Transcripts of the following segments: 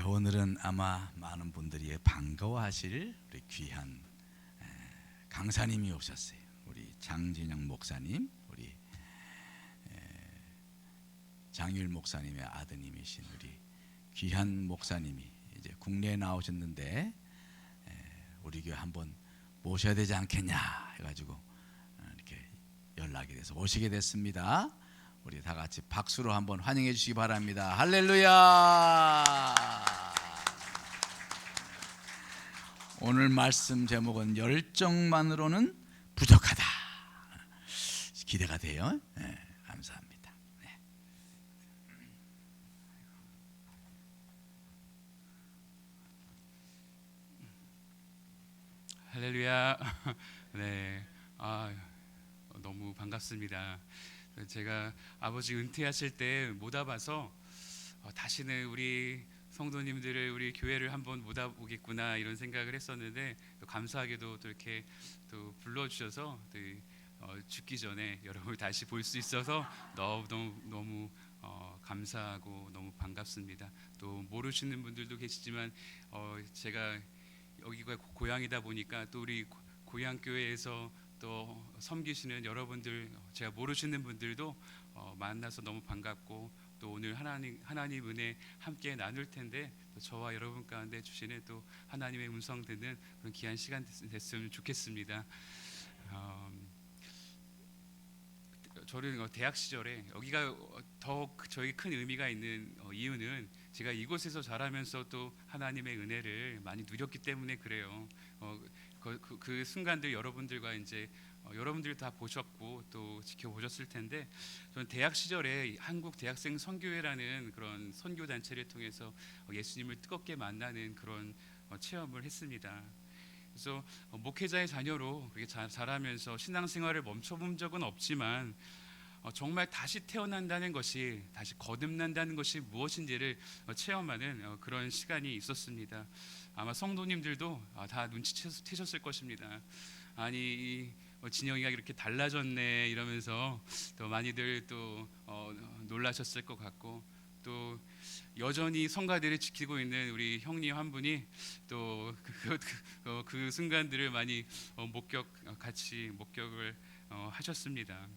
오늘은 아마 많은 분들이 반가워하실 우리 귀한 강사님이 오셨어요. 우리 장진영 목사님, 우리 장율 목사님의 아드님이신 우리 귀한 목사님이 이제 국내에 나오셨는데 우리 교회 한번 모셔야 되지 않겠냐 해가지고 이렇게 연락이 돼서 오시게 됐습니다. 우리 다 같이 박수로 한번 환영해 주시기 바랍니다. 할렐루야. 오늘 말씀 제목은 열정만으로는 부족하다. 기대가 돼요. 네, 감사합니다. 네. 할렐루야. 네, 너무 반갑습니다. 제가 아버지 은퇴하실 때 못 와봐서 다시는 우리 성도님들을 우리 교회를 한번 못 와보겠구나 이런 생각을 했었는데 또 감사하게도 또 이렇게 또 불러주셔서 또 죽기 전에 여러분을 다시 볼 수 있어서 너무 감사하고 너무 반갑습니다. 또 모르시는 분들도 계시지만 제가 여기가 고향이다 보니까 또 우리 고향 교회에서 또 섬기시는 여러분들, 제가 모르시는 분들도 만나서 너무 반갑고 또 오늘 하나님 은혜 함께 나눌 텐데 또 저와 여러분 가운데 주시는 또 하나님의 음성 듣는 그런 귀한 시간 됐으면 좋겠습니다. 저는 대학 시절에 여기가 더 저희 큰 의미가 있는 이유는 제가 이곳에서 자라면서 또 하나님의 은혜를 많이 누렸기 때문에 그래요. 그 순간들 여러분들과 이제 여러분들이 다 보셨고 또 지켜보셨을 텐데 저는 대학 시절에 한국 대학생 선교회라는 그런 선교 단체를 통해서 예수님을 뜨겁게 만나는 그런 체험을 했습니다. 그래서 목회자의 자녀로 그렇게 자라면서 신앙생활을 멈춰본 적은 없지만 정말 다시 태어난다는 것이, 다시 거듭난다는 것이 무엇인지를 체험하는 그런 시간이 있었습니다. 아마 성도님들도 다 눈치채셨을 것입니다. 아니 진영이가 이렇게 달라졌네 이러면서 또 많이들 또 놀라셨을 것 같고 또 여전히 성가대를 지키고 있는 우리 형님 한 분이 또 그 순간들을 많이 같이 목격을 하셨습니다.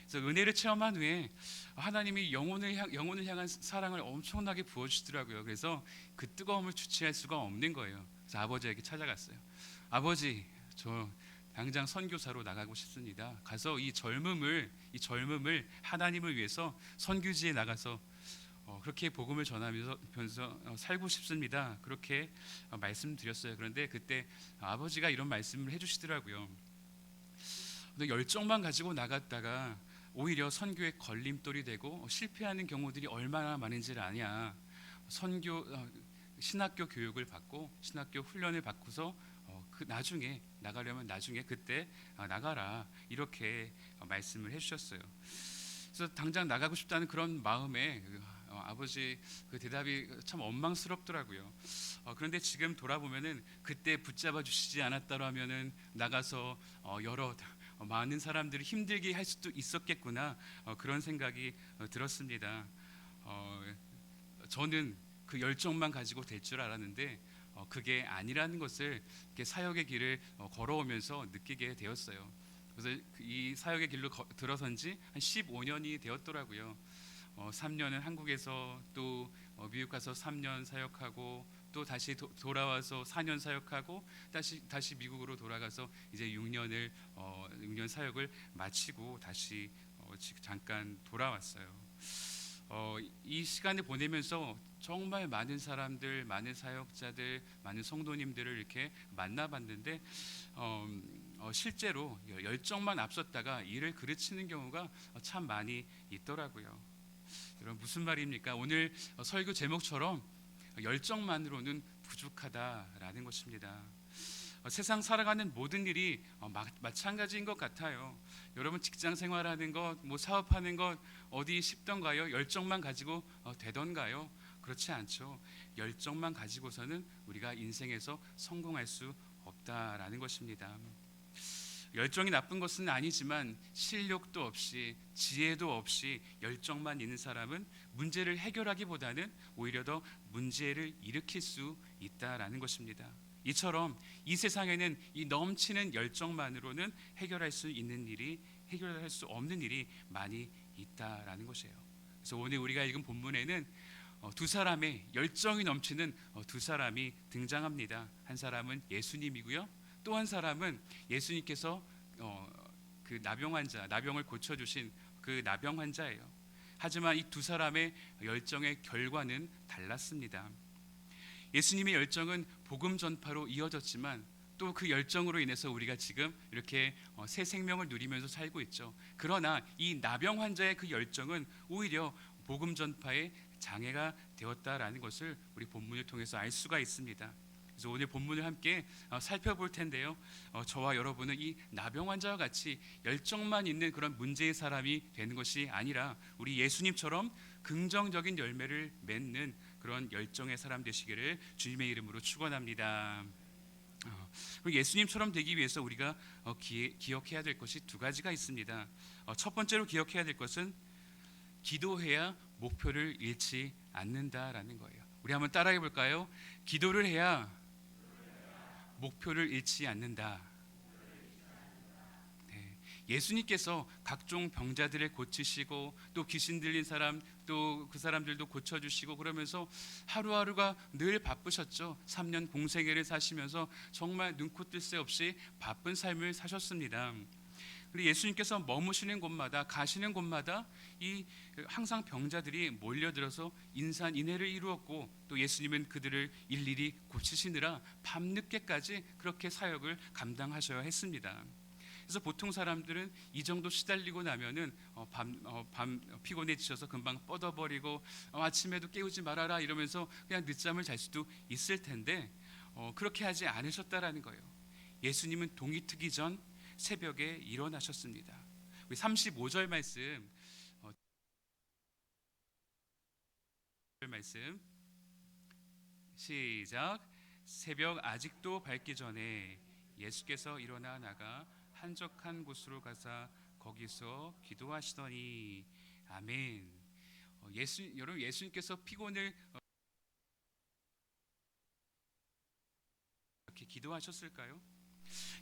그래서 은혜를 체험한 후에 하나님이 영혼을 향한 사랑을 엄청나게 부어주시더라고요. 그래서 그 뜨거움을 주체할 수가 없는 거예요. 그래서 아버지에게 찾아갔어요. 아버지, 저 당장 선교사로 나가고 싶습니다. 가서 이 젊음을 하나님을 위해서 선교지에 나가서 그렇게 복음을 전하면서 살고 싶습니다. 그렇게 말씀드렸어요. 그런데 그때 아버지가 이런 말씀을 해주시더라고요. 열정만 가지고 나갔다가 오히려 선교에 걸림돌이 되고 실패하는 경우들이 얼마나 많은지를 아냐. 신학교 교육을 받고 신학교 훈련을 받고서 나중에 나가려면 나중에 그때 나가라 이렇게 말씀을 해주셨어요. 그래서 당장 나가고 싶다는 그런 마음에 아버지 그 대답이 참 원망스럽더라고요. 그런데 지금 돌아보면은 그때 붙잡아 주시지 않았더라면은 나가서 많은 사람들을 힘들게 할 수도 있었겠구나 그런 생각이 들었습니다. 저는 그 열정만 가지고 될 줄 알았는데 그게 아니라는 것을 사역의 길을 걸어오면서 느끼게 되었어요. 그래서 이 사역의 길로 들어선 지 한 15년이 되었더라고요. 3년은 한국에서 또 미국 가서 3년 사역하고 또 다시 돌아와서 4년 사역하고 다시 미국으로 돌아가서 이제 6년 사역을 마치고 다시 잠깐 돌아왔어요. 이 시간을 보내면서 정말 많은 사람들, 많은 사역자들, 많은 성도님들을 이렇게 만나봤는데 실제로 열정만 앞섰다가 일을 그르치는 경우가 참 많이 있더라고요. 여러분 무슨 말입니까? 오늘 설교 제목처럼 열정만으로는 부족하다라는 것입니다. 세상 살아가는 모든 일이 마찬가지인 것 같아요. 여러분 직장 생활하는 것, 뭐 사업하는 것 어디 쉽던가요? 열정만 가지고 되던가요? 그렇지 않죠. 열정만 가지고서는 우리가 인생에서 성공할 수 없다라는 것입니다. 열정이 나쁜 것은 아니지만 실력도 없이 지혜도 없이 열정만 있는 사람은 문제를 해결하기보다는 오히려 더 문제를 일으킬 수 있다라는 것입니다. 이처럼 이 세상에는 이 넘치는 열정만으로는 해결할 수 없는 일이 많이 있다라는 것이에요. 그래서 오늘 우리가 읽은 본문에는 두 사람의 열정이 넘치는 두 사람이 등장합니다. 한 사람은 예수님이고요. 또 한 사람은 예수님께서 그 나병을 고쳐주신 그 나병 환자예요. 하지만 이 두 사람의 열정의 결과는 달랐습니다. 예수님의 열정은 복음 전파로 이어졌지만 또 그 열정으로 인해서 우리가 지금 이렇게 새 생명을 누리면서 살고 있죠. 그러나 이 나병 환자의 그 열정은 오히려 복음 전파에 장애가 되었다라는 것을 우리 본문을 통해서 알 수가 있습니다. 그래서 오늘 본문을 함께 살펴볼 텐데요. 저와 여러분은 이 나병 환자와 같이 열정만 있는 그런 문제의 사람이 되는 것이 아니라 우리 예수님처럼 긍정적인 열매를 맺는 그런 열정의 사람 되시기를 주님의 이름으로 축원합니다. 그리고 예수님처럼 되기 위해서 우리가 기억해야 될 것이 두 가지가 있습니다. 첫 번째로 기억해야 될 것은 기도해야 목표를 잃지 않는다라는 거예요. 우리 한번 따라해 볼까요? 기도를 해야 목표를 잃지 않는다. 네. 예수님께서 각종 병자들을 고치시고 또 귀신 들린 사람 또 그 사람들도 고쳐주시고 그러면서 하루하루가 늘 바쁘셨죠. 3년 공생애를 사시면서 정말 눈코 뜰 새 없이 바쁜 삶을 사셨습니다. 그리고 예수님께서 머무시는 곳마다 가시는 곳마다 이 항상 병자들이 몰려들어서 인산인해를 이루었고 또 예수님은 그들을 일일이 고치시느라 밤늦게까지 그렇게 사역을 감당하셔야 했습니다. 그래서 보통 사람들은 이 정도 시달리고 나면은 밤 피곤해지셔서 금방 뻗어버리고 아침에도 깨우지 말아라 이러면서 그냥 늦잠을 잘 수도 있을 텐데 그렇게 하지 않으셨다라는 거예요. 예수님은 동이 트기 전 새벽에 일어나셨습니다. 우리 35절 말씀 시작. 새벽 아직도 밝기 전에 예수께서 일어나 나가 한적한 곳으로 가사 거기서 기도하시더니 아멘. 여러분 예수님께서 피곤을 이렇게 기도하셨을까요?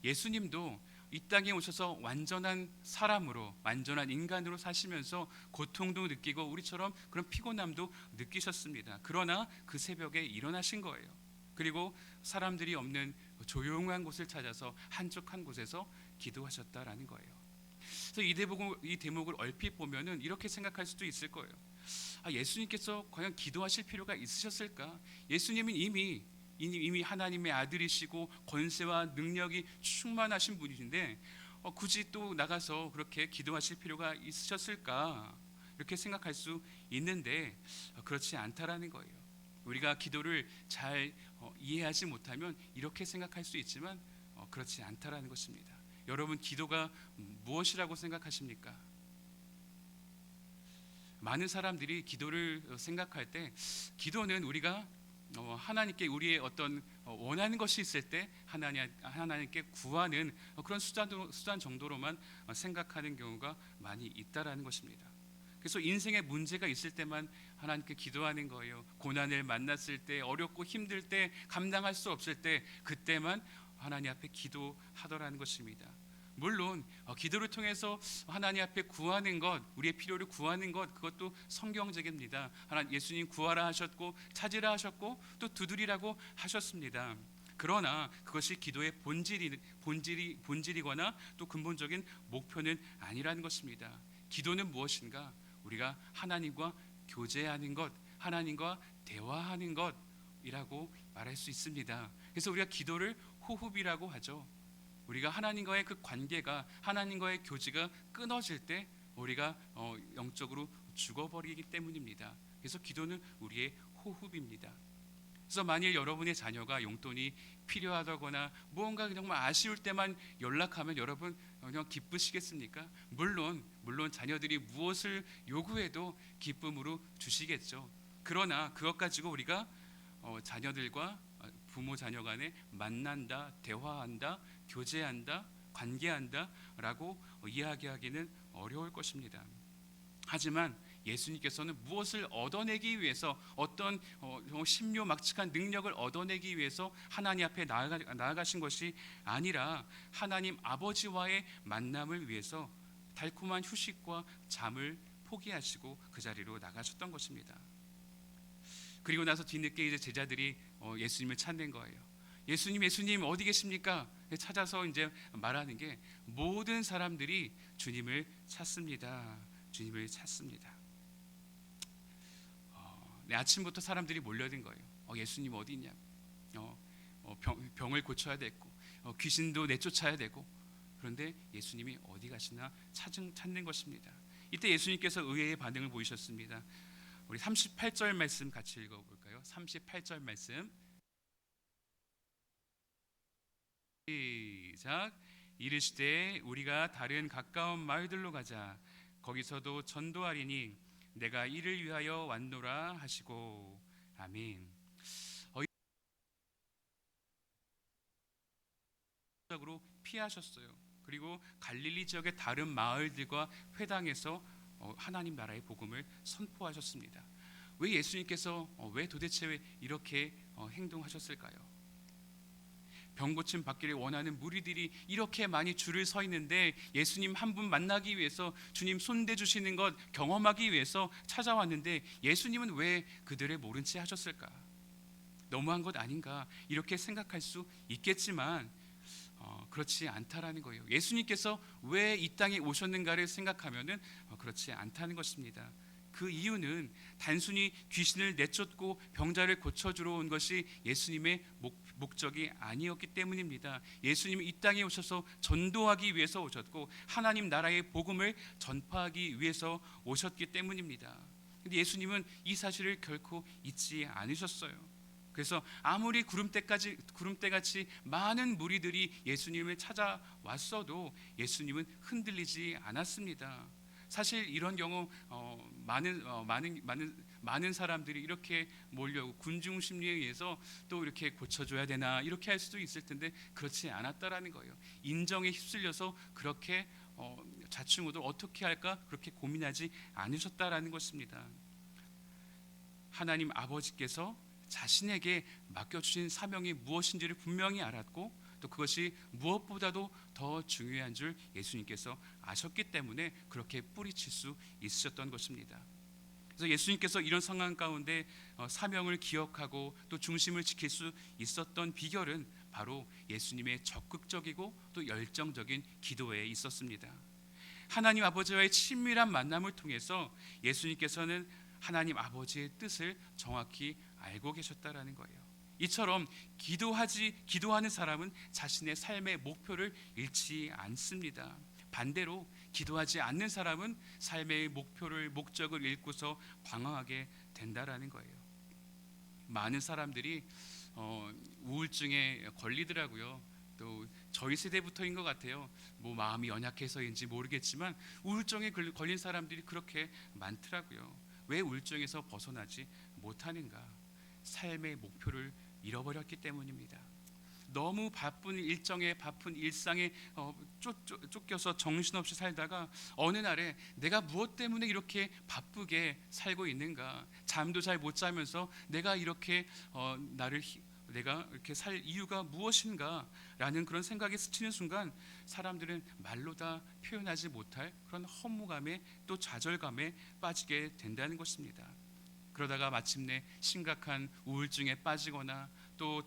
예수님도 이 땅에 오셔서 완전한 사람으로 완전한 인간으로 사시면서 고통도 느끼고 우리처럼 그런 피곤함도 느끼셨습니다. 그러나 그 새벽에 일어나신 거예요. 그리고 사람들이 없는 조용한 곳을 찾아서 한적한 곳에서 기도하셨다라는 거예요. 그래서 이 대목을 얼핏 보면은 이렇게 생각할 수도 있을 거예요. 예수님께서 과연 기도하실 필요가 있으셨을까? 예수님은 이미 하나님의 아들이시고 권세와 능력이 충만하신 분이신데 굳이 또 나가서 그렇게 기도하실 필요가 있으셨을까? 이렇게 생각할 수 있는데 그렇지 않다라는 거예요. 우리가 기도를 잘 이해하지 못하면 이렇게 생각할 수 있지만 그렇지 않다라는 것입니다. 여러분 기도가 무엇이라고 생각하십니까? 많은 사람들이 기도를 생각할 때 기도는 우리가 하나님께 우리의 어떤 원하는 것이 있을 때 하나님께 구하는 그런 수단 정도로만 생각하는 경우가 많이 있다라는 것입니다. 그래서 인생에 문제가 있을 때만 하나님께 기도하는 거예요. 고난을 만났을 때, 어렵고 힘들 때, 감당할 수 없을 때 그때만 하나님 앞에 기도하더라는 것입니다. 물론 기도를 통해서 하나님 앞에 구하는 것, 우리의 필요를 구하는 것, 그것도 성경적입니다. 예수님 구하라 하셨고 찾으라 하셨고 또 두드리라고 하셨습니다. 그러나 그것이 기도의 본질이거나 또 근본적인 목표는 아니라는 것입니다. 기도는 무엇인가? 우리가 하나님과 교제하는 것, 하나님과 대화하는 것이라고 말할 수 있습니다. 그래서 우리가 기도를 호흡이라고 하죠. 우리가 하나님과의 그 관계가, 하나님과의 교제가 끊어질 때 우리가 영적으로 죽어버리기 때문입니다. 그래서 기도는 우리의 호흡입니다. 그래서 만일 여러분의 자녀가 용돈이 필요하다거나 무언가 정말 아쉬울 때만 연락하면 여러분 그냥 기쁘시겠습니까? 물론 자녀들이 무엇을 요구해도 기쁨으로 주시겠죠. 그러나 그것 가지고 우리가 자녀들과 부모 자녀 간에 만난다, 대화한다, 교제한다, 관계한다라고 이야기하기는 어려울 것입니다. 하지만 예수님께서는 무엇을 얻어내기 위해서, 어떤 신묘막측한 능력을 얻어내기 위해서 하나님 앞에 나아가신 것이 아니라 하나님 아버지와의 만남을 위해서 달콤한 휴식과 잠을 포기하시고 그 자리로 나가셨던 것입니다. 그리고 나서 뒤늦게 이제 제자들이 예수님을 찾는 거예요. 예수님 어디 계십니까? 찾아서 이제 말하는 게, 모든 사람들이 주님을 찾습니다. 주님을 찾습니다. 아침부터 사람들이 몰려든 거예요. 예수님 어디 있냐? 병을 고쳐야 되고, 귀신도 내쫓아야 되고. 그런데 예수님이 어디 가시나 찾는 것입니다. 이때 예수님께서 의외의 반응을 보이셨습니다. 우리 38절 말씀 같이 읽어볼까요? 38절 말씀 시작. 이르시되 우리가 다른 가까운 마을들로 가자. 거기서도 전도하리니 내가 이를 위하여 왔노라 하시고. 아멘. 적으로 피하셨어요. 그리고 갈릴리 지역의 다른 마을들과 회당에서 하나님 나라의 복음을 선포하셨습니다. 왜 예수님께서 왜 도대체 이렇게 행동하셨을까요? 병 고침 받기를 원하는 무리들이 이렇게 많이 줄을 서 있는데 예수님 한 분 만나기 위해서, 주님 손대 주시는 것 경험하기 위해서 찾아왔는데 예수님은 왜 그들을 모른 채 하셨을까? 너무한 것 아닌가 이렇게 생각할 수 있겠지만 그렇지 않다라는 거예요. 예수님께서 왜 이 땅에 오셨는가를 생각하면은 그렇지 않다는 것입니다. 그 이유는 단순히 귀신을 내쫓고 병자를 고쳐주러 온 것이 예수님의 목적이 아니었기 때문입니다. 예수님은 이 땅에 오셔서 전도하기 위해서 오셨고 하나님 나라의 복음을 전파하기 위해서 오셨기 때문입니다. 근데 예수님은 이 사실을 결코 잊지 않으셨어요. 그래서 아무리 구름대같이 많은 무리들이 예수님을 찾아왔어도 예수님은 흔들리지 않았습니다. 사실 이런 경우 많은 사람들이 이렇게 몰려오고 군중 심리에 의해서 또 이렇게 고쳐줘야 되나 이렇게 할 수도 있을 텐데 그렇지 않았다라는 거예요. 인정에 휩쓸려서 그렇게 좌충우돌 어떻게 할까 그렇게 고민하지 않으셨다라는 것입니다. 하나님 아버지께서 자신에게 맡겨주신 사명이 무엇인지를 분명히 알았고 또 그것이 무엇보다도 더 중요한 줄 예수님께서 아셨기 때문에 그렇게 뿌리칠 수 있으셨던 것입니다. 그래서 예수님께서 이런 상황 가운데 사명을 기억하고 또 중심을 지킬 수 있었던 비결은 바로 예수님의 적극적이고 또 열정적인 기도에 있었습니다. 하나님 아버지와의 친밀한 만남을 통해서 예수님께서는 하나님 아버지의 뜻을 정확히 알고 계셨다라는 거예요. 이처럼 기도하는 사람은 자신의 삶의 목표를 잃지 않습니다. 반대로 기도하지 않는 사람은 삶의 목적을 잃고서 방황하게 된다라는 거예요. 많은 사람들이 우울증에 걸리더라고요. 또 저희 세대부터인 것 같아요. 뭐 마음이 연약해서인지 모르겠지만 우울증에 걸린 사람들이 그렇게 많더라고요. 왜 우울증에서 벗어나지 못하는가? 삶의 목표를 잃어버렸기 때문입니다. 너무 바쁜 일정에 바쁜 일상에 쫓겨서 정신없이 살다가 어느 날에 내가 무엇 때문에 이렇게 바쁘게 살고 있는가, 잠도 잘 못 자면서 내가 이렇게 내가 이렇게 살 이유가 무엇인가라는 그런 생각이 스치는 순간 사람들은 말로 다 표현하지 못할 그런 허무감에 또 좌절감에 빠지게 된다는 것입니다. 그러다가 마침내 심각한 우울증에 빠지거나 또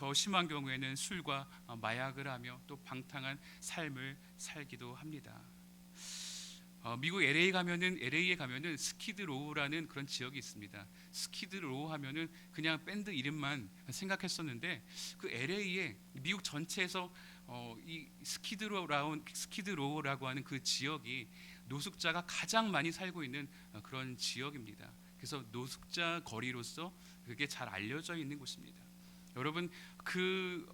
더 심한 경우에는 술과 마약을 하며 또 방탕한 삶을 살기도 합니다. 미국 LA에 가면은 스키드로우라는 그런 지역이 있습니다. 스키드로우 하면은 그냥 밴드 이름만 생각했었는데 그 LA에 미국 전체에서 이 스키드로우라고 하는 그 지역이 노숙자가 가장 많이 살고 있는 그런 지역입니다. 그래서 노숙자 거리로서 그게 잘 알려져 있는 곳입니다. 여러분 그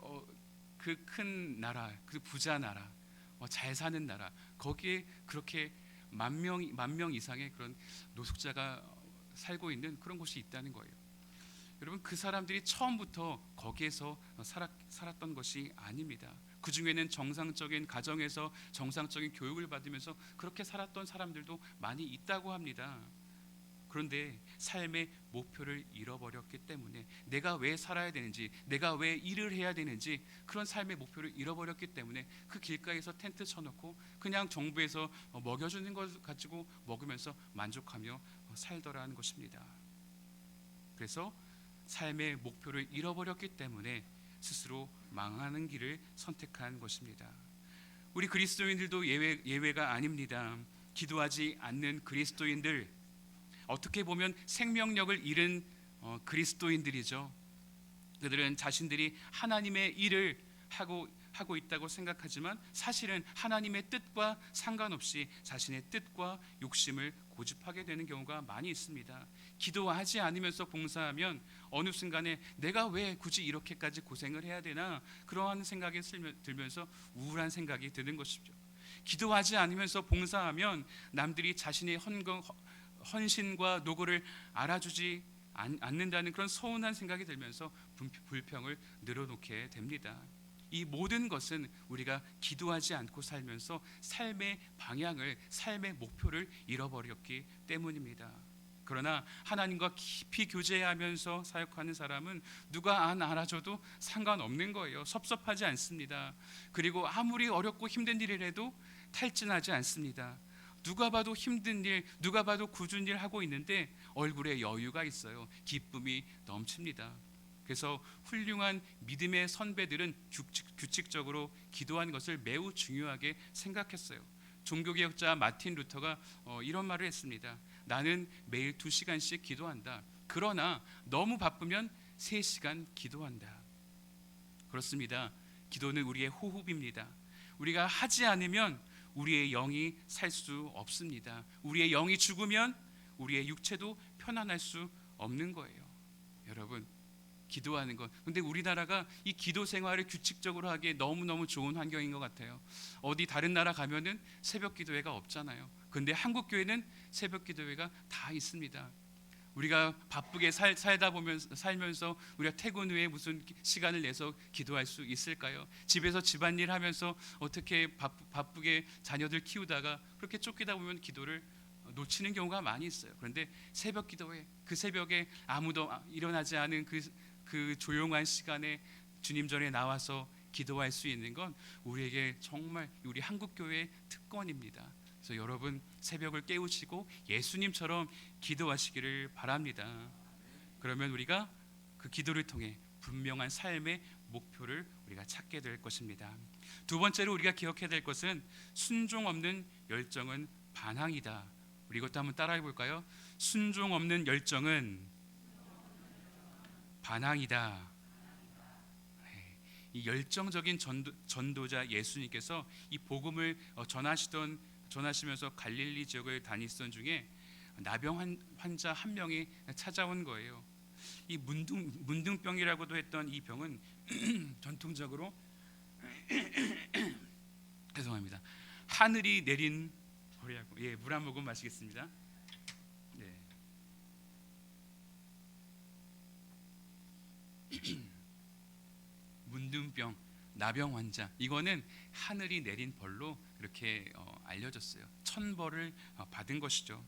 큰 나라, 그 부자 나라, 잘 사는 나라, 거기에 그렇게 만 명 이상의 그런 노숙자가 살고 있는 그런 곳이 있다는 거예요. 여러분 그 사람들이 처음부터 거기에서 살았던 것이 아닙니다. 그 중에는 정상적인 가정에서 정상적인 교육을 받으면서 그렇게 살았던 사람들도 많이 있다고 합니다. 그런데 삶의 목표를 잃어버렸기 때문에 내가 왜 살아야 되는지, 내가 왜 일을 해야 되는지 그런 삶의 목표를 잃어버렸기 때문에 그 길가에서 텐트 쳐놓고 그냥 정부에서 먹여주는 것 가지고 먹으면서 만족하며 살더라는 것입니다. 그래서 삶의 목표를 잃어버렸기 때문에 스스로 망하는 길을 선택한 것입니다. 우리 그리스도인들도 예외가 아닙니다. 기도하지 않는 그리스도인들, 어떻게 보면 생명력을 잃은 그리스도인들이죠. 그들은 자신들이 하나님의 일을 하고 있다고 생각하지만 사실은 하나님의 뜻과 상관없이 자신의 뜻과 욕심을 고집하게 되는 경우가 많이 있습니다. 기도하지 않으면서 봉사하면 어느 순간에 내가 왜 굳이 이렇게까지 고생을 해야 되나, 그러한 생각이 들면서 우울한 생각이 드는 것이죠. 기도하지 않으면서 봉사하면 남들이 자신의 헌신과 노고를 알아주지 않는다는 그런 서운한 생각이 들면서 불평을 늘어놓게 됩니다. 이 모든 것은 우리가 기도하지 않고 살면서 삶의 방향을, 삶의 목표를 잃어버렸기 때문입니다. 그러나 하나님과 깊이 교제하면서 사역하는 사람은 누가 안 알아줘도 상관없는 거예요. 섭섭하지 않습니다. 그리고 아무리 어렵고 힘든 일이라도 탈진하지 않습니다. 누가 봐도 힘든 일, 누가 봐도 굳은 일 하고 있는데 얼굴에 여유가 있어요. 기쁨이 넘칩니다. 그래서 훌륭한 믿음의 선배들은 규칙적으로 기도하는 것을 매우 중요하게 생각했어요. 종교개혁자 마틴 루터가 이런 말을 했습니다. 나는 매일 2시간씩 기도한다. 그러나 너무 바쁘면 3시간 기도한다. 그렇습니다. 기도는 우리의 호흡입니다. 우리가 하지 않으면 우리의 영이 살 수 없습니다. 우리의 영이 죽으면 우리의 육체도 편안할 수 없는 거예요. 여러분, 기도하는 것. 근데 우리나라가 이 기도 생활을 규칙적으로 하기에 너무너무 좋은 환경인 것 같아요. 어디 다른 나라 가면은 새벽 기도회가 없잖아요. 근데 한국 교회는 새벽 기도회가 다 있습니다. 우리가 바쁘게 살면서 우리가 퇴근 후에 무슨 시간을 내서 기도할 수 있을까요? 집에서 집안일 하면서 어떻게 바쁘게 자녀들 키우다가 그렇게 쫓기다 보면 기도를 놓치는 경우가 많이 있어요. 그런데 새벽 기도회, 그 새벽에 아무도 일어나지 않은 그 조용한 시간에 주님 전에 나와서 기도할 수 있는 건 우리에게 정말 우리 한국 교회의 특권입니다. 그래서 여러분 새벽을 깨우치고 예수님처럼 기도하시기를 바랍니다. 그러면 우리가 그 기도를 통해 분명한 삶의 목표를 우리가 찾게 될 것입니다. 두 번째로 우리가 기억해야 될 것은 순종 없는 열정은 반항이다. 우리 이것도 한번 따라해 볼까요? 순종 없는 열정은 반항이다. 이 열정적인 전도자 예수님께서 이 복음을 전하시면서 갈릴리 지역을 다니시던 중에 나병 환자 한 명이 찾아온 거예요. 이 문둥병이라고도 했던 이 병은 전통적으로 죄송합니다. 하늘이 내린 벌이라고. 물 한 모금 마시겠습니다. 네. 문둥병, 나병 환자, 이거는 하늘이 내린 벌로 이렇게 알려졌어요. 천벌을 받은 것이죠.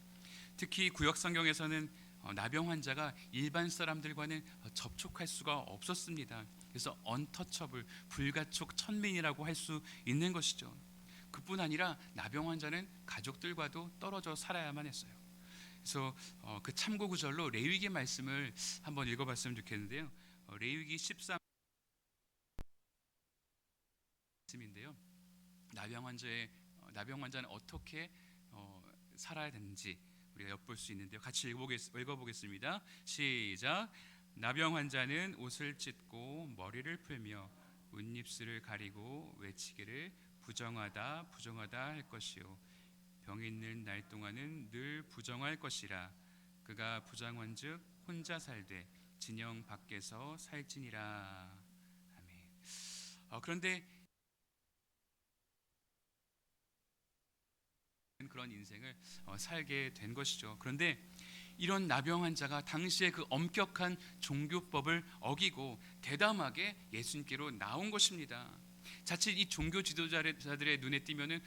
특히 구약 성경에서는 나병 환자가 일반 사람들과는 접촉할 수가 없었습니다. 그래서 언터처블, 불가촉 천민이라고 할 수 있는 것이죠. 그뿐 아니라 나병 환자는 가족들과도 떨어져 살아야만 했어요. 그래서 그 참고 구절로 레위기 말씀을 한번 읽어봤으면 좋겠는데요. 레위기 13 말씀인데요. 나병 환자는 어떻게 살아야 되는지 우리가 엿볼 수 있는데요. 같이 읽어보겠습니다. 시작. 나병 환자는 옷을 찢고 머리를 풀며 웃입술을 가리고 외치기를 부정하다 부정하다 할 것이요 병 있는 날 동안은 늘 부정할 것이라. 그가 부정한즉 혼자 살되 진영 밖에서 살지니라. 아멘. 그런데 그런 인생을 살게 된 것이죠. 그런데 이런 나병 환자가 당시에 그 엄격한 종교법을 어기고 대담하게 예수님께로 나온 것입니다. 자칫 이 종교 지도자들의 눈에 띄면은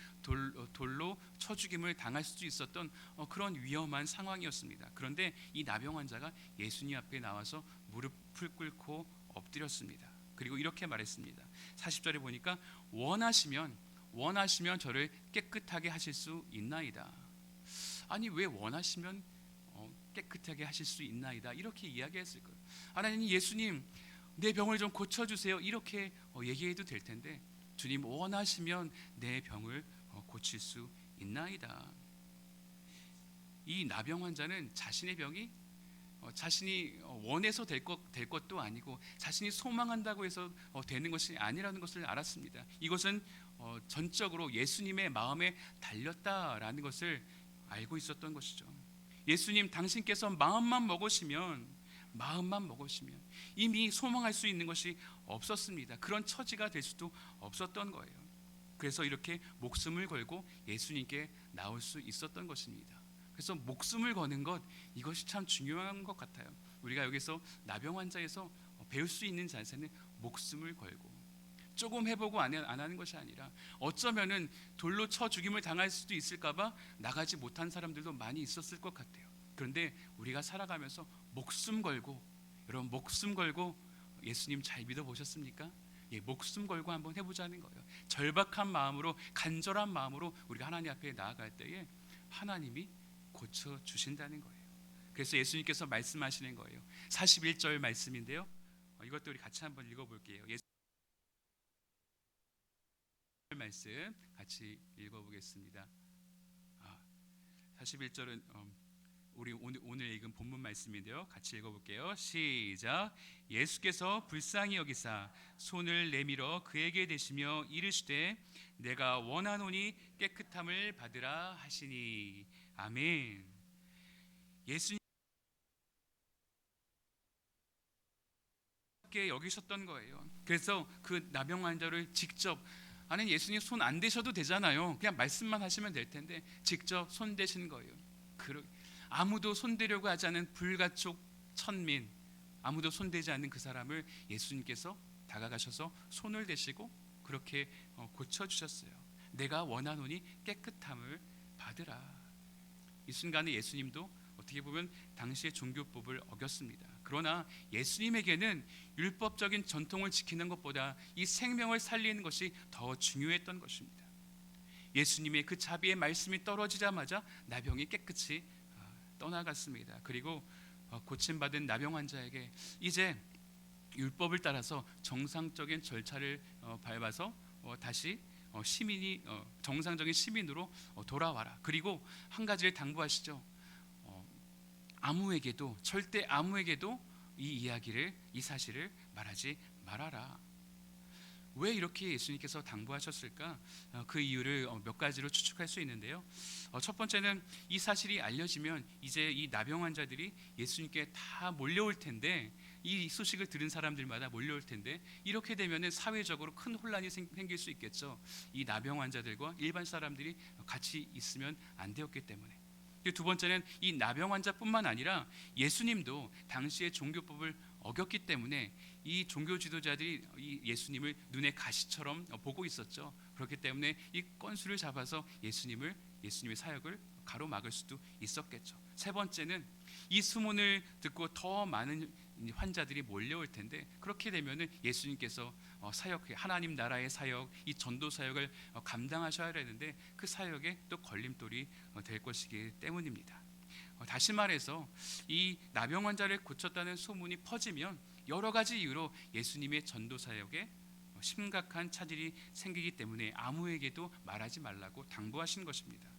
돌로 쳐 죽임을 당할 수도 있었던 그런 위험한 상황이었습니다. 그런데 이 나병 환자가 예수님 앞에 나와서 무릎을 꿇고 엎드렸습니다. 그리고 이렇게 말했습니다. 40절에 보니까 원하시면 저를 깨끗하게 하실 수 있나이다. 아니 왜 원하시면 깨끗하게 하실 수 있나이다 이렇게 이야기했을 거예요. 하나님, 예수님 내 병을 좀 고쳐주세요 이렇게 얘기해도 될 텐데, 주님 원하시면 내 병을 고칠 수 있나이다. 이 나병 환자는 자신의 병이 자신이 원해서 될 것도 아니고 자신이 소망한다고 해서 되는 것이 아니라는 것을 알았습니다. 이것은 전적으로 예수님의 마음에 달렸다라는 것을 알고 있었던 것이죠. 예수님, 당신께서 마음만 먹으시면 이미 소망할 수 있는 것이 없었습니다. 그런 처지가 될 수도 없었던 거예요. 그래서 이렇게 목숨을 걸고 예수님께 나올 수 있었던 것입니다. 그래서 목숨을 거는 것, 이것이 참 중요한 것 같아요. 우리가 여기서 나병 환자에서 배울 수 있는 자세는 목숨을 걸고, 조금 해보고 안 하는 것이 아니라, 어쩌면은 돌로 쳐 죽임을 당할 수도 있을까봐 나가지 못한 사람들도 많이 있었을 것 같아요. 그런데 우리가 살아가면서 목숨 걸고, 여러분 목숨 걸고 예수님 잘 믿어보셨습니까? 예, 목숨 걸고 한번 해보자는 거예요. 절박한 마음으로, 간절한 마음으로 우리가 하나님 앞에 나아갈 때에 하나님이 고쳐주신다는 거예요. 그래서 예수님께서 말씀하시는 거예요. 41절 말씀인데요, 이것도 우리 같이 한번 읽어볼게요. 말씀 같이 읽어보겠습니다. 41절은 우리 오늘 읽은 본문 말씀인데요, 같이 읽어볼게요. 시작. 예수께서 불쌍히 여기사 손을 내밀어 그에게 대시며 이르시되 내가 원하노니 깨끗함을 받으라 하시니. 아멘. 예수님께 여기셨던 거예요. 그래서 그 나병 환자를 직접, 아니 예수님 손 안 대셔도 되잖아요. 그냥 말씀만 하시면 될 텐데 직접 손 대신 거예요. 아무도 손대려고 하지 않은 불가촉 천민, 아무도 손대지 않는 그 사람을 예수님께서 다가가셔서 손을 대시고 그렇게 고쳐주셨어요. 내가 원하노니 깨끗함을 받으라. 이 순간에 예수님도 어떻게 보면 당시의 종교법을 어겼습니다. 그러나 예수님에게는 율법적인 전통을 지키는 것보다 이 생명을 살리는 것이 더 중요했던 것입니다. 예수님의 그 자비의 말씀이 떨어지자마자 나병이 깨끗이 떠나갔습니다. 그리고 고침받은 나병 환자에게 이제 율법을 따라서 정상적인 절차를 밟아서 다시 시민이 정상적인 시민으로 돌아와라. 그리고 한 가지를 당부하시죠. 아무에게도, 절대 아무에게도 이 사실을 말하지 말아라. 왜 이렇게 예수님께서 당부하셨을까? 그 이유를 몇 가지로 추측할 수 있는데요. 첫 번째는 이 사실이 알려지면 이제 이 나병 환자들이 예수님께 다 몰려올 텐데, 이 소식을 들은 사람들마다 몰려올 텐데, 이렇게 되면은 사회적으로 큰 혼란이 생길 수 있겠죠. 이 나병 환자들과 일반 사람들이 같이 있으면 안 되었기 때문에. 두 번째는 이 나병 환자뿐만 아니라 예수님도 당시의 종교법을 어겼기 때문에 이 종교 지도자들이 이 예수님을 눈에 가시처럼 보고 있었죠. 그렇기 때문에 이 건수를 잡아서 예수님의 사역을 가로막을 수도 있었겠죠. 세 번째는 이 수문을 듣고 더 많은 환자들이 몰려올 텐데, 그렇게 되면은 예수님께서 하나님 나라의 사역, 이 전도 사역을 감당하셔야 되는데 그 사역에 또 걸림돌이 될 것이기 때문입니다. 다시 말해서 이 나병 환자를 고쳤다는 소문이 퍼지면 여러 가지 이유로 예수님의 전도 사역에 심각한 차질이 생기기 때문에 아무에게도 말하지 말라고 당부하신 것입니다.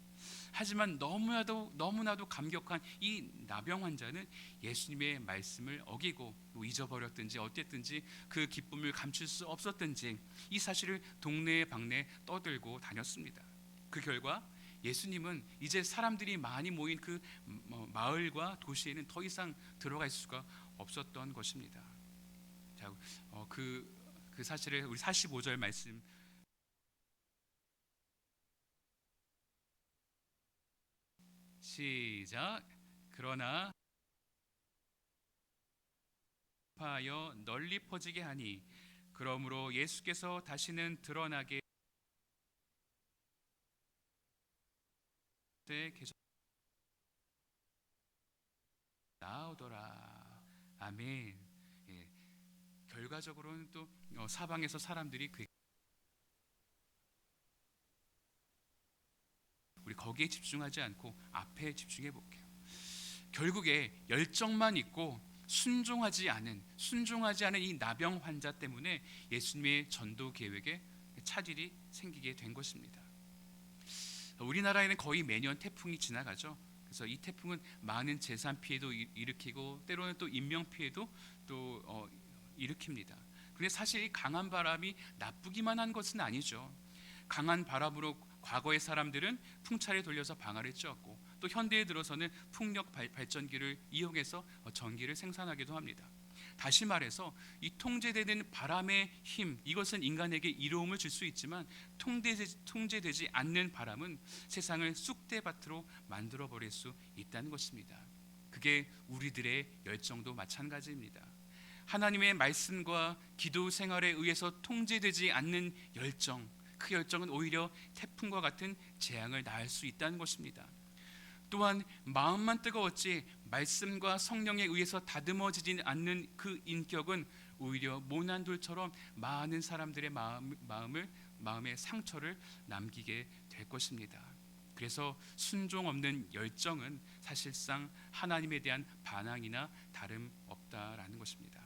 하지만 너무나도 감격한 이 나병 환자는 예수님의 말씀을 어기고 잊어버렸든지 어땠든지 그 기쁨을 감출 수 없었든지 이 사실을 동네 방네 떠들고 다녔습니다. 그 결과 예수님은 이제 사람들이 많이 모인 그 마을과 도시에는 더 이상 들어갈 수가 없었던 것입니다. 자, 그 사실을 우리 45절 말씀 시작. 그러나 하여 널리 퍼지게 하니 그러므로 예수께서 다시는 드러나게 계셔 나오더라. 아멘. 예, 결과적으로는 또 사방에서 사람들이 우리 거기에 집중하지 않고 앞에 집중해 볼게요. 결국에 열정만 있고 순종하지 않은 이 나병 환자 때문에 예수님의 전도 계획에 차질이 생기게 된 것입니다. 우리나라에는 거의 매년 태풍이 지나가죠. 그래서 이 태풍은 많은 재산 피해도 일으키고 때로는 또 인명 피해도 또 일으킵니다. 그런데 사실 이 강한 바람이 나쁘기만 한 것은 아니죠. 강한 바람으로 과거의 사람들은 풍차를 돌려서 방아를 찧었고 또 현대에 들어서는 풍력 발전기를 이용해서 전기를 생산하기도 합니다. 다시 말해서 이 통제되는 바람의 힘, 이것은 인간에게 이로움을 줄 수 있지만 통제되지 않는 바람은 세상을 쑥대밭으로 만들어 버릴 수 있다는 것입니다. 그게 우리들의 열정도 마찬가지입니다. 하나님의 말씀과 기도 생활에 의해서 통제되지 않는 열정, 그 열정은 오히려 태풍과 같은 재앙을 낳을 수 있다는 것입니다. 또한 마음만 뜨거웠지 말씀과 성령에 의해서 다듬어지지 않는 그 인격은 오히려 모난 돌처럼 많은 사람들의 마음에 상처를 남기게 될 것입니다. 그래서 순종 없는 열정은 사실상 하나님에 대한 반항이나 다름없다라는 것입니다.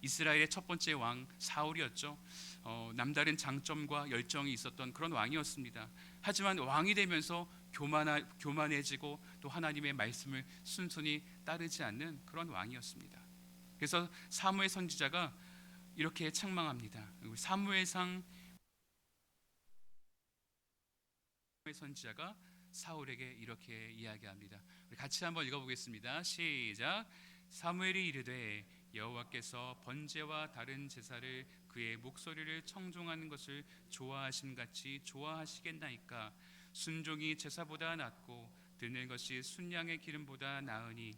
이스라엘의 첫 번째 왕 사울이었죠. 남다른 장점과 열정이 있었던 그런 왕이었습니다. 하지만 왕이 되면서 교만해지고 또 하나님의 말씀을 순순히 따르지 않는 그런 왕이었습니다. 그래서 사무엘 선지자가 이렇게 책망합니다. 사무엘상 선지자가 사울에게 이렇게 이야기합니다. 우리 같이 한번 읽어보겠습니다. 시작. 사무엘이 이르되 여호와께서 번제와 다른 제사를 그의 목소리를 청종하는 것을 좋아하심 같이 좋아하시겠나이까. 순종이 제사보다 낫고 드는 것이 순양의 기름보다 나으니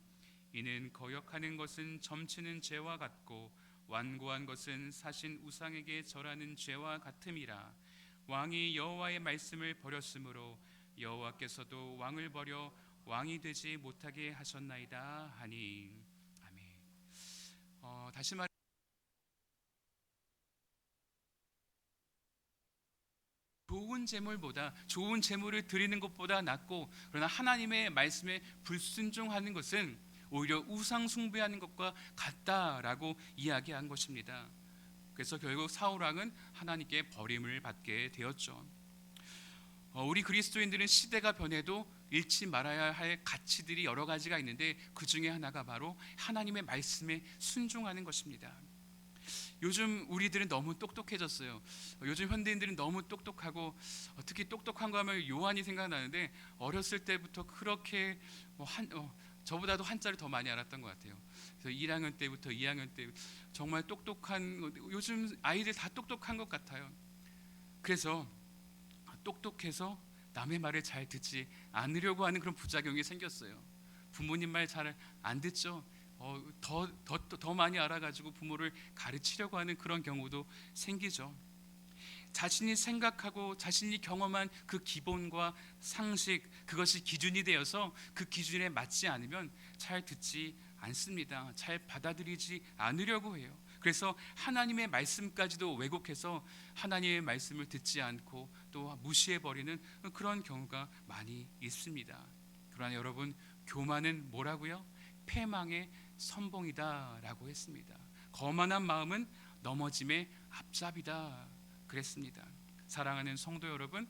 이는 거역하는 것은 점치는 죄와 같고 완고한 것은 사신 우상에게 절하는 죄와 같음이라. 왕이 여호와의 말씀을 버렸으므로 여호와께서도 왕을 버려 왕이 되지 못하게 하셨나이다 하니. 아멘. 다시 말 좋은 재물을 드리는 것보다 낫고, 그러나 하나님의 말씀에 불순종하는 것은 오히려 우상 숭배하는 것과 같다라고 이야기한 것입니다. 그래서 결국 사울 왕은 하나님께 버림을 받게 되었죠. 우리 그리스도인들은 시대가 변해도 잃지 말아야 할 가치들이 여러 가지가 있는데 그 중에 하나가 바로 하나님의 말씀에 순종하는 것입니다. 요즘 우리들은 너무 똑똑해졌어요. 요즘 현대인들은 너무 똑똑하고, 특히 똑똑한 거 하면 요한이 생각나는데 어렸을 때부터 그렇게 저보다도 한자를 더 많이 알았던 것 같아요. 그래서 1학년 때부터 2학년 때 정말 똑똑한, 요즘 아이들 다 똑똑한 것 같아요. 그래서 똑똑해서 남의 말을 잘 듣지 않으려고 하는 그런 부작용이 생겼어요. 부모님 말 잘 안 듣죠. 더 많이 알아가지고 부모를 가르치려고 하는 그런 경우도 생기죠. 자신이 생각하고 자신이 경험한 그 기본과 상식, 그것이 기준이 되어서 그 기준에 맞지 않으면 잘 듣지 않습니다. 잘 받아들이지 않으려고 해요. 그래서 하나님의 말씀까지도 왜곡해서 하나님의 말씀을 듣지 않고 또 무시해버리는 그런 경우가 많이 있습니다. 그러나 여러분, 교만은 뭐라고요? 패망의 선봉이다라고 했습니다. 거만한 마음은 넘어짐의 앞잡이다 그랬습니다. 사랑하는 성도 여러분,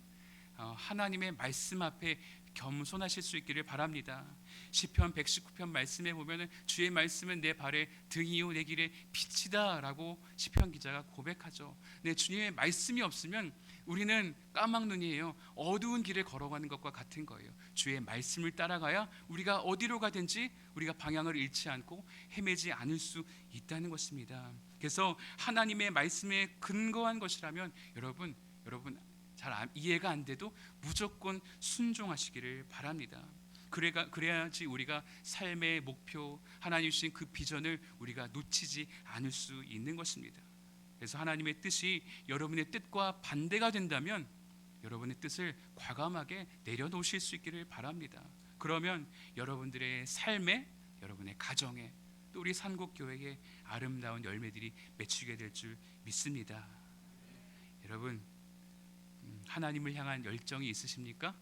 하나님의 말씀 앞에 겸손하실 수 있기를 바랍니다. 시편 119편 말씀에 보면은 주의 말씀은 내 발의 등이요 내 길의 빛이다라고 시편 기자가 고백하죠. 네, 주님의 말씀이 없으면 우리는 까막눈이에요. 어두운 길을 걸어가는 것과 같은 거예요. 주의 말씀을 따라가야 우리가 어디로 가든지 우리가 방향을 잃지 않고 헤매지 않을 수 있다는 것입니다. 그래서 하나님의 말씀에 근거한 것이라면 여러분 잘 이해가 안 돼도 무조건 순종하시기를 바랍니다. 그래야지 우리가 삶의 목표, 하나님 주신 그 비전을 우리가 놓치지 않을 수 있는 것입니다. 그래서 하나님의 뜻이 여러분의 뜻과 반대가 된다면 여러분의 뜻을 과감하게 내려놓으실 수 있기를 바랍니다. 그러면 여러분들의 삶에, 여러분의 가정에, 또 우리 산국교회의 아름다운 열매들이 맺히게 될 줄 믿습니다. 여러분, 하나님을 향한 열정이 있으십니까?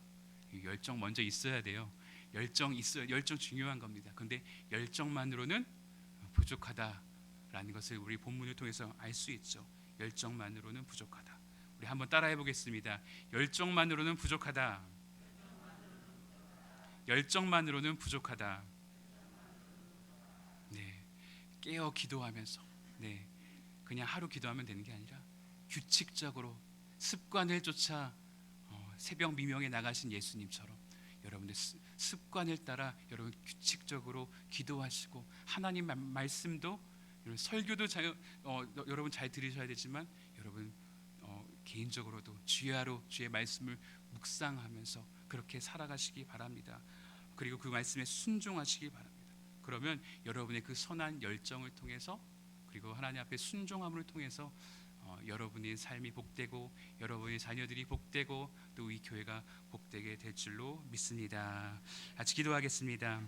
열정 먼저 있어야 돼요. 열정 중요한 겁니다. 그런데 열정만으로는 부족하다라는 것을 우리 본문을 통해서 알 수 있죠. 열정만으로는 부족하다. 우리 한번 따라해 보겠습니다. 열정만으로는 부족하다. 열정만으로는 부족하다. 네, 깨어 기도하면서, 네, 그냥 하루 기도하면 되는 게 아니라 규칙적으로 습관을 쫓아 새벽 미명에 나가신 예수님처럼 여러분들 습관을 따라 여러분 규칙적으로 기도하시고 하나님 말씀도 설교도 여러분 잘 들으셔야 되지만 여러분 개인적으로도 주야로 주의 말씀을 묵상하면서 그렇게 살아가시기 바랍니다. 그리고 그 말씀에 순종하시기 바랍니다. 그러면 여러분의 그 선한 열정을 통해서 그리고 하나님 앞에 순종함을 통해서 여러분의 삶이 복되고 여러분의 자녀들이 복되고 또 이 교회가 복되게 될 줄로 믿습니다. 같이 기도하겠습니다.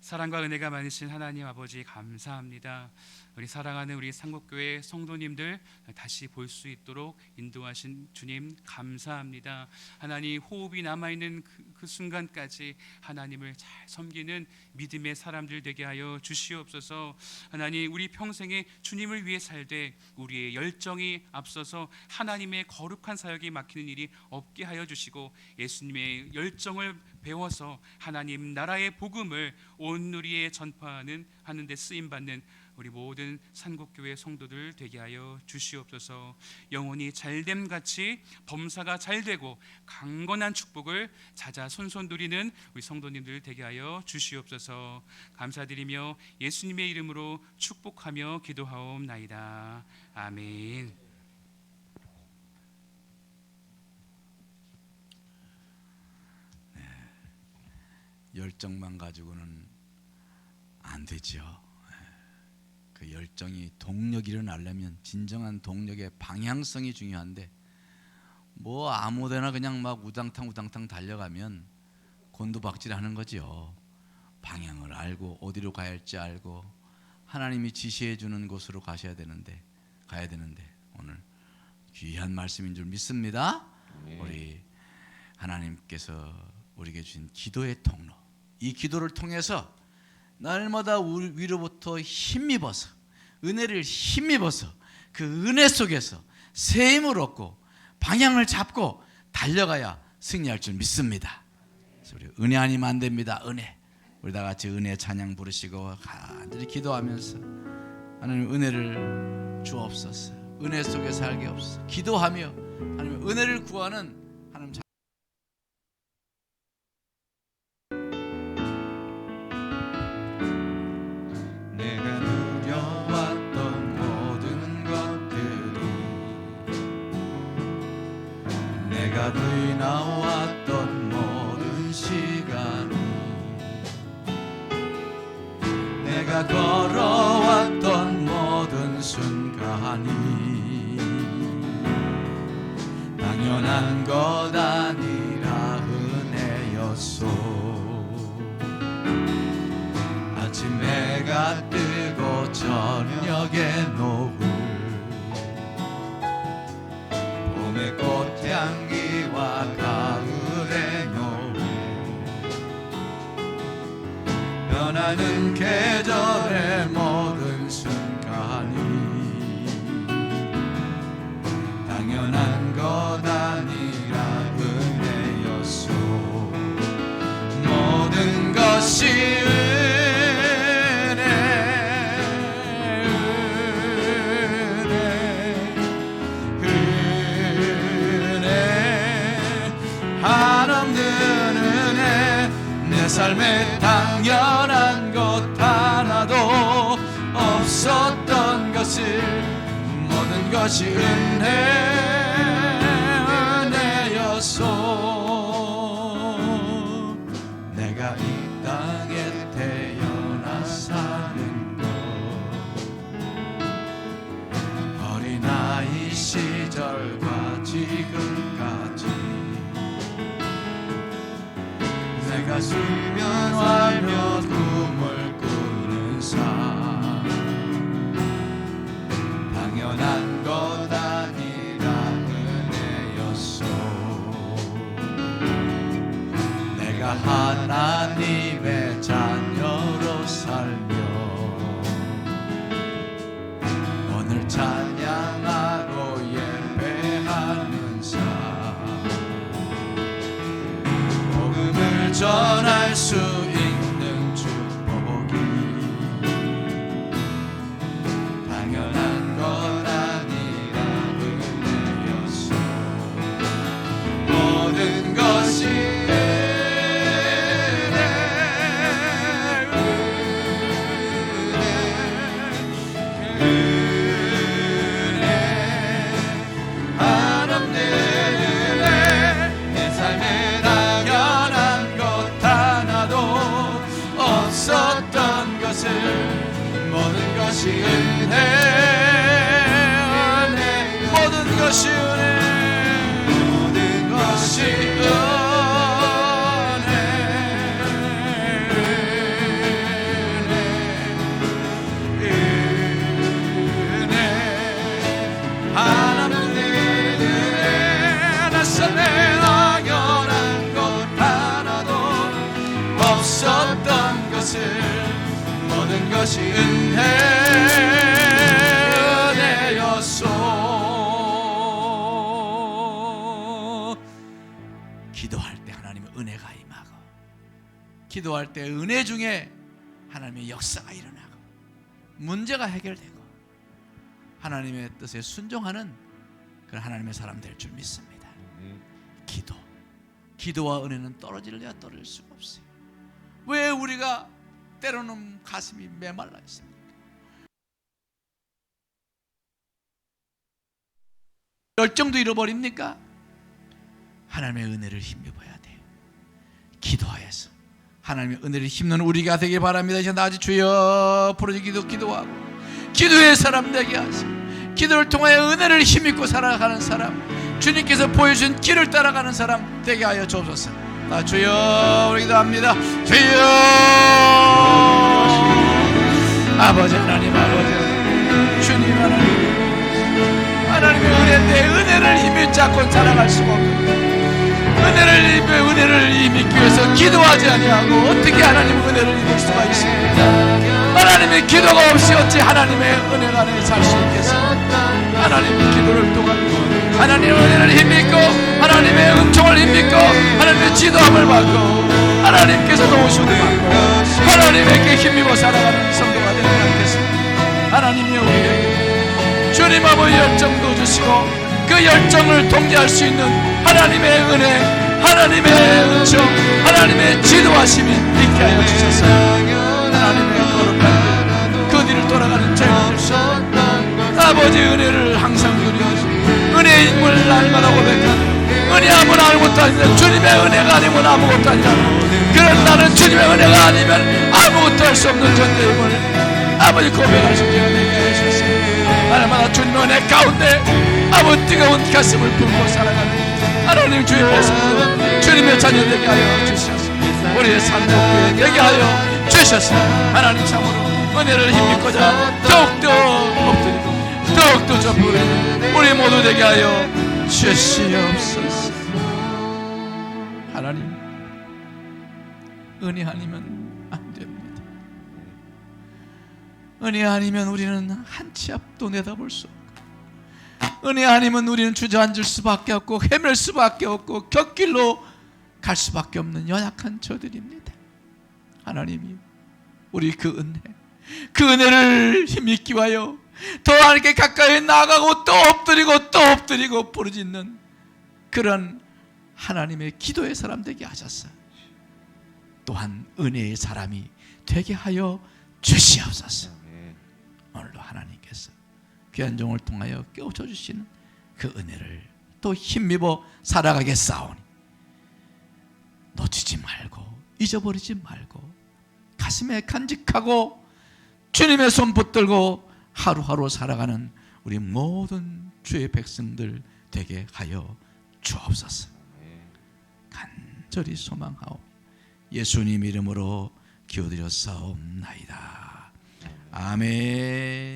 사랑과 은혜가 많으신 하나님 아버지 감사합니다. 우리 사랑하는 우리 산국교회 성도님들 다시 볼 수 있도록 인도하신 주님 감사합니다. 하나님 호흡이 남아있는 그 순간까지 하나님을 잘 섬기는 믿음의 사람들 되게 하여 주시옵소서. 하나님 우리 평생에 주님을 위해 살되 우리의 열정이 앞서서 하나님의 거룩한 사역이 막히는 일이 없게 하여 주시고 예수님의 열정을 배워서 하나님 나라의 복음을 온 누리에 전파하는 하는 데 쓰임 받는 우리 모든 산국교회 성도들 되게 하여 주시옵소서. 영혼이 잘됨 같이 범사가 잘되고 강건한 축복을 자자손손 누리는 우리 성도님들 되게 하여 주시옵소서. 감사드리며 예수님의 이름으로 축복하며 기도하옵나이다. 아멘. 열정만 가지고는 안 되죠. 그 열정이 동력이 일어나려면 진정한 동력의 방향성이 중요한데 뭐 아무데나 그냥 막 우당탕 달려가면 곤두박질하는 거죠. 방향을 알고 어디로 가야 할지 알고 하나님이 지시해 주는 곳으로 가야 되는데 오늘 귀한 말씀인 줄 믿습니다. 우리 하나님께서 우리에게 주신 기도의 통로, 이 기도를 통해서 날마다 위로부터 힘입어서 은혜를 힘입어서 그 은혜 속에서 새 힘을 얻고 방향을 잡고 달려가야 승리할 줄 믿습니다. 그래서 우리 은혜 아니면 안 됩니다. 은혜. 우리 다 같이 은혜 찬양 부르시고 간절히 기도하면서 하나님 은혜를 주옵소서. 은혜 속에 살게 없어. 기도하며 하나님 은혜를 구하는 하나님 내가 누려왔던 모든 시간이 내가 걸어왔던 모든 순간이 당연한 것 아니라 은혜였소. 아침 해가 뜨고 저녁에 노을 봄의 꽃향기와 가을의 노을 변하는 계절의 모든 순간이 당연한 것 아니라 은혜였소. 모든 것이 내 삶에 당연한 것 하나도 없었던 것을 모든 것이 은혜였소. 내가 이 땅에 태어나 사는 것 시절과 지금까지 내가 수면하며 꿈을 꾸는 삶 당연한 것 아니라 은혜였소. 내가 하나님의 자녀로 살며 오늘 찬양하고 예배하는 삶 복음을 전할 수 있는 축복이 당연한 것 아니라 은혜였소. 모든 것이 모든 것이 은혜, 은혜, 모든 것이 은혜, 모든 것이 은혜, 하나님의 은혜. 내 삶에 당연한 것 하나도 없었던 것을 모든 것이 은혜였소. 기도할 때 하나님의 은혜가 임하고, 기도할 때 은혜 중에 하나님의 역사가 일어나고, 문제가 해결되고, 하나님의 뜻에 순종하는 그런 하나님의 사람 될 줄 믿습니다. 기도와 은혜는 떨어질래야 떨어질 수가 없어요. 왜 우리가 때로는 가슴이 메말라 있습니까? 열정도 잃어버립니까? 하나님의 은혜를 힘입어야 돼요. 기도하여서 하나님의 은혜를 힘는 우리가 되길 바랍니다. 이제 나아지 주여 부르짖기도 기도하고 기도의 사람 되게 하시고 기도를 통하여 은혜를 힘입고 살아가는 사람, 주님께서 보여준 길을 따라가는 사람 되게 하여 주옵소서. 나 주여 우리 기도합니다. 주여 아버지 하나님, 아버지 주님 하나님의 은혜인데 은혜를 힘이 잡고 살아갈 수가 없는, 은혜를 힘입기 위해서 기도하지 아니하고 어떻게 하나님의 은혜를 입을 수가 있습니까? 하나님의 기도가 없이 어찌 하나님의 은혜가 안에 살 수 있겠습니까? 하나님의 기도를 통한 하나님의 은혜를 힘입고 하나님의 은총을 힘입고 하나님의 지도함을 받고 하나님께서 도우심을 받고 하나님에게 힘입어 살아가는 성도가 되지 않겠습니까? 하나님이 우리에게 주님 아버지 열정도 주시고 그 열정을 통제할 수 있는 하나님의 은혜, 하나님의 은총, 하나님의 지도하심이 있게 하여 주셔서 하나님의 거룩한 그 뒤를 돌아가는 저희들 아버지 은혜를 항상 누리고 은혜의 인물 날마다 고백하는 은혜함은 아무것도 아니라 주님의 은혜가 아니면 아무것도 아니라 그런 나는 주님의 은혜가 아니면 아무것도 할 수 없는 존재임을 아버지 고백할 수 있게 되게 하셨습니다. 날마다 주님의 은혜 가운데 아버지 뜨거운 가슴을 품고 살아가는 하나님 주의 모습으로 주님의 자녀 되게 하여 주셔서 우리의 산복되게 되게 하여 주셔서 하나님 참으로 은혜를 힘입고자 더욱더 엎드리고 더욱더 전부를 우리 모두 되게 하여 주시옵소서. 하나님 은혜 아니면 안 됩니다. 은혜 아니면 우리는 한 치 앞도 내다볼 수 없고 은혜 아니면 우리는 주저앉을 수밖에 없고 헤맬 수밖에 없고 곁길로 갈 수밖에 없는 연약한 저들입니다. 하나님이 우리 그 은혜를 힘입기 위하여 더 하나님께 가까이 나아가고 또 엎드리고 부르짖는 그런 하나님의 기도의 사람 되게 하셨어. 또한 은혜의 사람이 되게 하여 주시옵소서. 오늘도 하나님께서 귀한 종을 통하여 깨우쳐 주시는 그 은혜를 또 힘입어 살아가겠사오니 놓치지 말고 잊어버리지 말고 가슴에 간직하고 주님의 손 붙들고 하루하루 살아가는 우리 모든 주의 백성들 되게 하여 주옵소서. 간절히 소망하오 예수님 이름으로 기도드려 싸움나이다. 아멘.